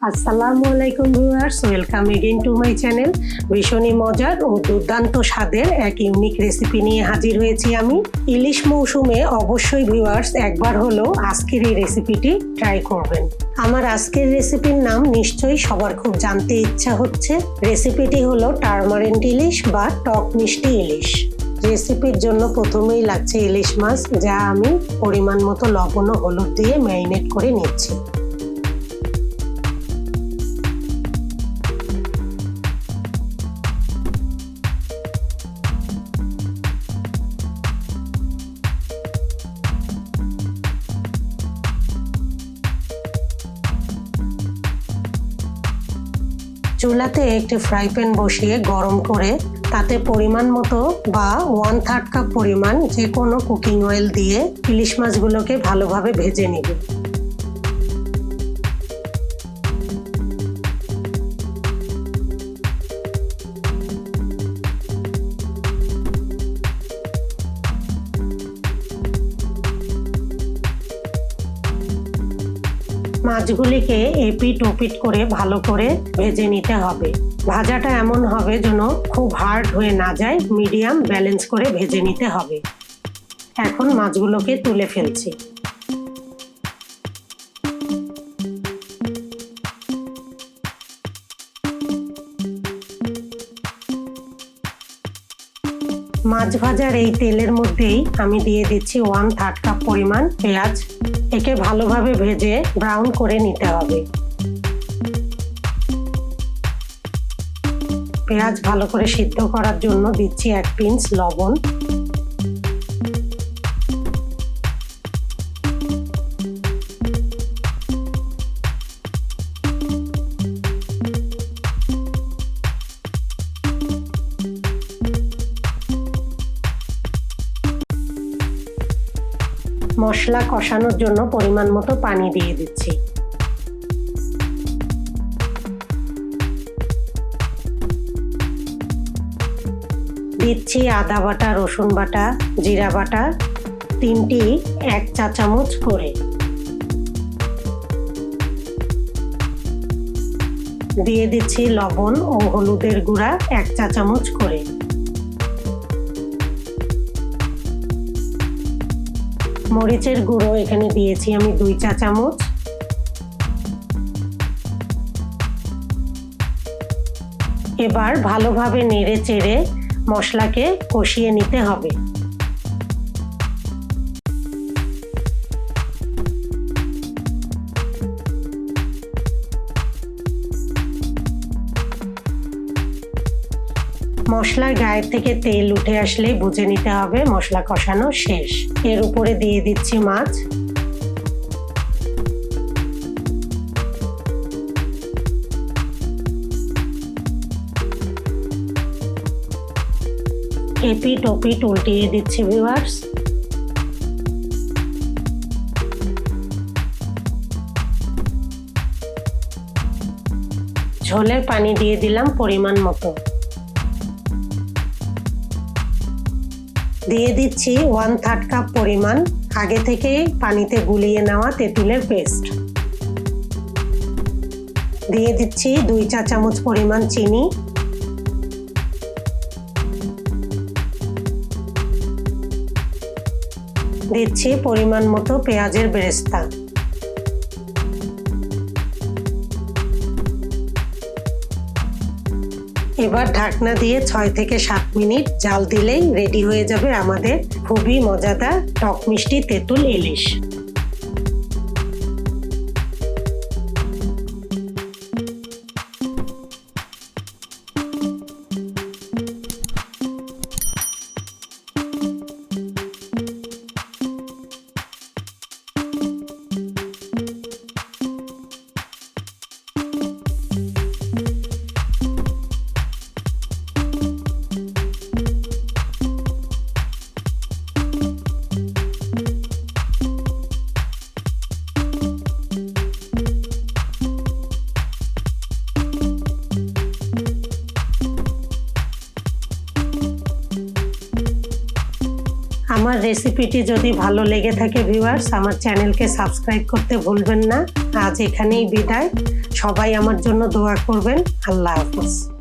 আসসালামু আলাইকুম viewers, welcome again to my channel. ভীষণই মজার ও দুর্দান্ত স্বাদের এক ইউনিক রেসিপি নিয়ে হাজির হয়েছি আমি। ইলিশ মৌসুমে অবশ্যই ভিউয়ার্স একবার হলেও আজকের এই রেসিপিটি ট্রাই করবেন। আমার আজকের রেসিপির নাম নিশ্চয়ই সবার খুব জানতে ইচ্ছা হচ্ছে। রেসিপিটি হলো টারমারিন্ড ইলিশ বা টক মিষ্টি ইলিশ। রেসিপির জন্য প্রথমেই লাগছে ইলিশ মাছ, যা আমি পরিমাণ মতো লবণ ও হলুদ দিয়ে ম্যারিনেট করে নিচ্ছি। চুলাতে একটি ফ্রাই প্যান বসিয়ে গরম করে তাতে পরিমাণ মতো বা 1/3 কাপ পরিমাণ যে কোনো কুকিং অয়েল দিয়ে ইলিশ মাছগুলোকে ভালোভাবে ভেজে নিব। মাছগুলিকে এপিট ওপিট করে ভালো করে ভেজে নিতে হবে। ভাজাটা এমন হবে যেন খুব হার্ড হয়ে না যায়, মিডিয়াম ব্যালেন্স করে ভেজে নিতে হবে। এখন মাছগুলোকে তুলে ফেলছি। মাছ ভাজার এই তেলের মধ্যেই আমি দিয়ে দিচ্ছি 1/3 কাপ পরিমাণ পেঁয়াজ। একে ভালোভাবে ভেজে ব্রাউন করে নিতে হবে। পেঁয়াজ ভালো করে সিদ্ধ করার জন্য দিচ্ছি 1 পিঞ্চ লবণ। মশলা কষানোর জন্য পরিমাণ মতো পানি দিয়ে দিচ্ছি। দিচ্ছি আদা বাটা, রসুন বাটা, জিরা বাটা 3টি 1 চা চামচ করে। দিয়ে দিচ্ছি লবণ ও হলুদের গুঁড়া 1 চা চামচ করে। মরিচের গুঁড়ো এখানে দিয়েছি আমি 2 চা চামচ। এবার ভালোভাবে নেড়ে চেড়ে মশলাকে কষিয়ে নিতে হবে। মশলার গায়ে থেকে তেল উঠে আসলেই বুঝে নিতে হবে মশলা কষানো শেষ। এর উপরে দিয়ে দিচ্ছি মাছ। এপিট ওপিট উল্টিয়ে দিচ্ছি ভিউয়ার্স। ঝোলের পানি দিয়ে দিলাম পরিমাণ মতো। দিয়ে দিচ্ছি 1/3 কাপ পরিমাণ আগে থেকে পানিতে গুলিয়ে নেওয়া তেঁতুলের পেস্ট। দিয়ে দিচ্ছি 2 চা চামচ পরিমাণ চিনি। দিচ্ছি পরিমাণ মতো পেঁয়াজের বেরেস্তা। এবার ঢাকনা দিয়ে 6 থেকে 7 মিনিট জাল দিলেই রেডি হয়ে যাবে আমাদের খুবই মজাদার টক মিষ্টি তেঁতুল ইলিশ। আমার রেসিপিটি যদি ভালো লেগে থাকে ভিউয়ার্স, আমার চ্যানেলকে সাবস্ক্রাইব করতে ভুলবেন না। আজ এখানেই বিদায়। সবাই আমার জন্য দোয়া করবেন। আল্লাহ হাফেজ।